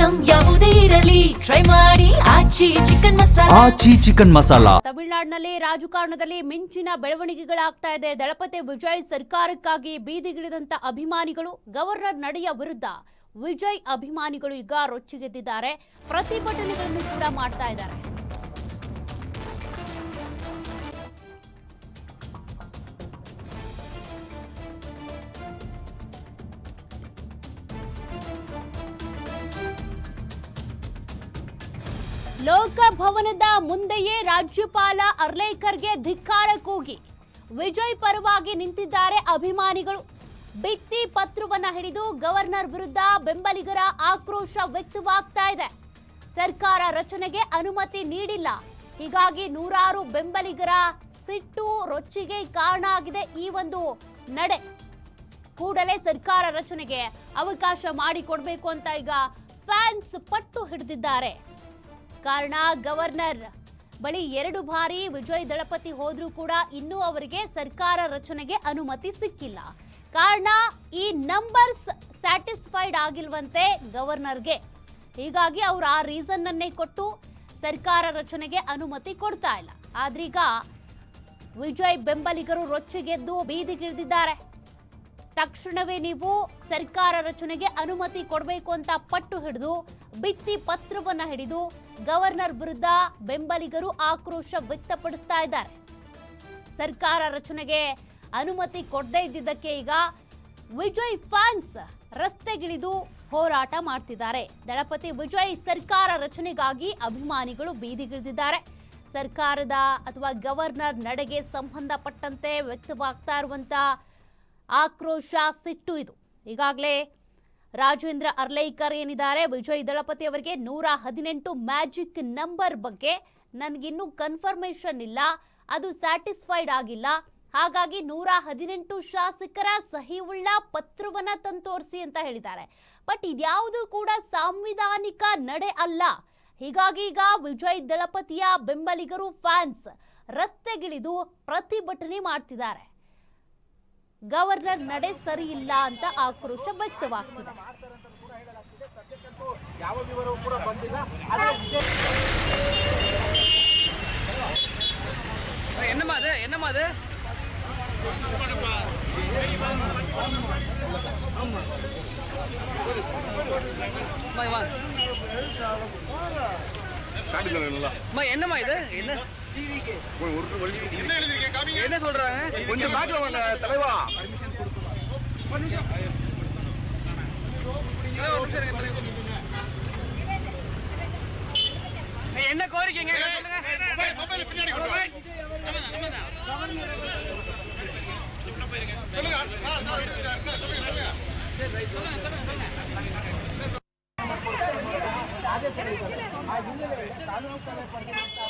Item ಯಾವುದೇ ಇರಲಿ try ಮಾಡಿ ಆಚಿ ಚಿಕನ್ ಮಸಾಲಾ. ತಮಿಳುನಾಡಿನಲ್ಲಿ ರಾಜಕಾರಣದಲ್ಲಿ ಮಿಂಚಿನ ಬೆಳವಣಿಗೆಗಳಾಗ್ತಾ ಇದೆ. ದಳಪತಿ ವಿಜಯ್ ಸರ್ಕಾರಕ್ಕಾಗಿ ಬೀದಿಗಿಳಿದಂತ ಅಭಿಮಾನಿಗಳು ಗವರ್ನರ್ ನಡೆಯ ವಿರುದ್ಧ ವಿಜಯ್ ಅಭಿಮಾನಿಗಳು ಈಗ ರೊಚ್ಚಿಗೆದ್ದಿದ್ದಾರೆ. ಪ್ರತಿಭಟನೆಗಳನ್ನು ಕೂಡ ಮಾಡ್ತಾ ಇದ್ದಾರೆ. ಲೋಕಭವನದ ಮುಂದೆಯೇ ರಾಜ್ಯಪಾಲ ಅರ್ಲೇಕರ್ಗೆ ಧಿಕ್ಕಾರ ಕೂಗಿ ವಿಜಯ್ ಪರವಾಗಿ ನಿಂತಿದ್ದಾರೆ ಅಭಿಮಾನಿಗಳು. ಭಿತ್ತಿ ಪತ್ರವನ್ನ ಹಿಡಿದು ಗವರ್ನರ್ ವಿರುದ್ಧ ಬೆಂಬಲಿಗರ ಆಕ್ರೋಶ ವ್ಯಕ್ತವಾಗ್ತಾ ಇದೆ. ಸರ್ಕಾರ ರಚನೆಗೆ ಅನುಮತಿ ನೀಡಿಲ್ಲ, ಹೀಗಾಗಿ ನೂರಾರು ಬೆಂಬಲಿಗರ ಸಿಟ್ಟು ರೊಚ್ಚಿಗೆ ಕಾರಣ ಆಗಿದೆ ಈ ಒಂದು ನಡೆ. ಕೂಡಲೇ ಸರ್ಕಾರ ರಚನೆಗೆ ಅವಕಾಶ ಮಾಡಿಕೊಡ್ಬೇಕು ಅಂತ ಈಗ ಫ್ಯಾನ್ಸ್ ಪಟ್ಟು ಹಿಡಿದಿದ್ದಾರೆ. ಕಾರಣ ಗವರ್ನರ್ ಬಳಿ 2 ಬಾರಿ ವಿಜಯ್ ದಳಪತಿ ಹೋದ್ರೂ ಕೂಡ ಇನ್ನೂ ಅವರಿಗೆ ಸರ್ಕಾರ ರಚನೆಗೆ ಅನುಮತಿ ಸಿಕ್ಕಿಲ್ಲ. ಕಾರಣ ಈ ನಂಬರ್ಸ್ ಸ್ಯಾಟಿಸ್ಫೈಡ್ ಆಗಿಲ್ವಂತೆ ಗವರ್ನರ್ಗೆ. ಹೀಗಾಗಿ ಅವರು ಆ ರೀಸನ್ ಅನ್ನೇ ಕೊಟ್ಟು ಸರ್ಕಾರ ರಚನೆಗೆ ಅನುಮತಿ ಕೊಡ್ತಾ ಇಲ್ಲ. ಆದ್ರೀಗ ವಿಜಯ್ ಬೆಂಬಲಿಗರು ರೊಚ್ಚಿಗೆದ್ದು ಬೀದಿಗಿಳಿದಿದ್ದಾರೆ. ತಕ್ಷಣವೇ ನೀವು ಸರ್ಕಾರ ರಚನೆಗೆ ಅನುಮತಿ ಕೊಡಬೇಕು ಅಂತ ಪಟ್ಟು ಹಿಡಿದು ಭಿತ್ತಿ ಪತ್ರವನ್ನ ಹಿಡಿದು ಗವರ್ನರ್ ವಿರುದ್ಧ ಬೆಂಬಲಿಗರು ಆಕ್ರೋಶ ವ್ಯಕ್ತಪಡಿಸ್ತಾ ಇದ್ದಾರೆ. ಸರ್ಕಾರ ರಚನೆಗೆ ಅನುಮತಿ ಕೊಡದೇ ಇದ್ದಿದ್ದಕ್ಕೆ ಈಗ ವಿಜಯ್ ಫ್ಯಾನ್ಸ್ ರಸ್ತೆಗಿಳಿದು ಹೋರಾಟ ಮಾಡ್ತಿದ್ದಾರೆ. ದಳಪತಿ ವಿಜಯ್ ಸರ್ಕಾರ ರಚನೆಗಾಗಿ ಅಭಿಮಾನಿಗಳು ಬೀದಿಗಿಳಿದಿದ್ದಾರೆ. ಸರ್ಕಾರದ ಅಥವಾ ಗವರ್ನರ್ ನಡೆಗೆ ಸಂಬಂಧಪಟ್ಟಂತೆ ವ್ಯಕ್ತವಾಗ್ತಾ ಇರುವಂತ ಆಕ್ರೋಶ, ಸಿಟ್ಟು ಇದು. ಈಗಾಗಲೇ ರಾಜೇಂದ್ರ ಅರ್ಲೇಕರ್ ಏನಿದ್ದಾರೆ, ವಿಜಯ್ ದಳಪತಿ ಅವರಿಗೆ 118 ಮ್ಯಾಜಿಕ್ ನಂಬರ್ ಬಗ್ಗೆ ನನಗಿನ್ನೂ ಕನ್ಫರ್ಮೇಷನ್ ಇಲ್ಲ, ಅದು ಸ್ಯಾಟಿಸ್ಫೈಡ್ ಆಗಿಲ್ಲ, ಹಾಗಾಗಿ 118 ಶಾಸಕರ ಸಹಿ ಉಳ್ಳ ಪತ್ರವನ್ನ ತಂತೋರಿಸಿ ಅಂತ ಹೇಳಿದ್ದಾರೆ. ಬಟ್ ಇದ್ಯಾವುದು ಕೂಡ ಸಾಂವಿಧಾನಿಕ ನಡೆ ಅಲ್ಲ. ಹೀಗಾಗಿ ಈಗ ವಿಜಯ್ ದಳಪತಿಯ ಬೆಂಬಲಿಗರು ಫ್ಯಾನ್ಸ್ ರಸ್ತೆಗಿಳಿದು ಪ್ರತಿಭಟನೆ ಮಾಡ್ತಿದ್ದಾರೆ. ಗವರ್ನರ್ ನಡೆ ಸರಿ ಇಲ್ಲ ಅಂತ ಆಕ್ರೋಶ ವ್ಯಕ್ತವಾಗ್ತಿದೆ. என்னமா இது என்ன சொல்றாங்க? கொஞ்சம் பேக்ல வாங்க தலைவா. என்ன கோரிக்கைங்க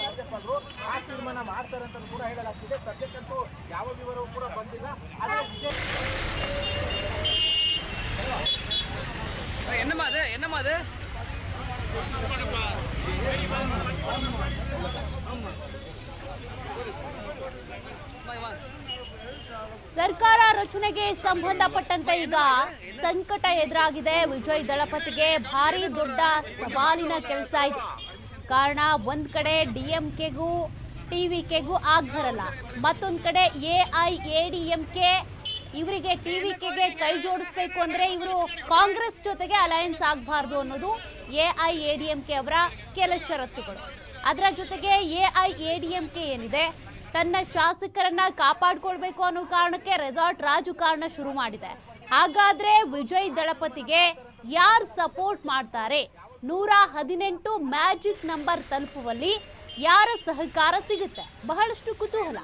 ರಾಜ್ಯಪಾಲರು ಆ ತೀರ್ಮಾನ ಮಾಡ್ತಾರೆ ಅಂತ ಕೂಡ ಹೇಳಲಾಗ್ತಿದೆ. ಸದ್ಯಕ್ಕಂತೂ ಯಾವ ವಿವರವೂ ಕೂಡ ಬಂದಿಲ್ಲ. என்னமா அது ಸರ್ಕಾರ ರಚನೆಗೆ ಸಂಬಂಧಪಟ್ಟಂತೆ ಈಗ ಸಂಕಟ ಎದುರಾಗಿದೆ. ವಿಜಯ್ ದಳಪತಿಗೆ ಭಾರಿ ದೊಡ್ಡ ಸವಾಲಿನ ಕೆಲಸ ಇದೆ. ಕಾರಣ ಒಂದ್ ಕಡೆ ಡಿಎಂಕೆಗೂ ಟಿವಿಕೆಗೂ ಬರಲ್ಲ, ಮತ್ತೊಂದ್ ಕಡೆ ಎಐಎಡಿಎಂಕೆ ಇವರಿಗೆ ಟಿವಿಕೆಗೆ ಕೈ ಜೋಡಿಸಬೇಕು ಅಂದ್ರೆ ಇವರು ಕಾಂಗ್ರೆಸ್ ಜೊತೆಗೆ ಅಲಯನ್ಸ್ ಆಗಬಾರ್ದು ಅನ್ನೋದು ಎಐಎಡಿಎಂಕೆ ಅವರ ಕೆಲ ಷರತ್ತುಗಳು. ಅದರ ಜೊತೆಗೆ ಎಐಎಡಿಎಂಕೆ ಏನಿದೆ, ತನ್ನ ಶಾಸಕರನ್ನ ಕಾಪಾಡಿಕೊಳ್ಬೇಕು ಅನ್ನೋ ಕಾರಣಕ್ಕೆ ರೆಸಾರ್ಟ್ ರಾಜಕಾರಣ ಶುರು ಮಾಡಿದೆ. ಹಾಗಾದ್ರೆ ವಿಜಯ್ ದಳಪತಿಗೆ ಯಾರು ಸಪೋರ್ಟ್ ಮಾಡ್ತಾರೆ? 118 ಮ್ಯಾಜಿಕ್ ನಂಬರ್ ತಲುಪುವಲ್ಲಿ ಯಾರ ಸಹಕಾರ ಸಿಗುತ್ತೆ? ಬಹಳಷ್ಟು ಕುತೂಹಲ.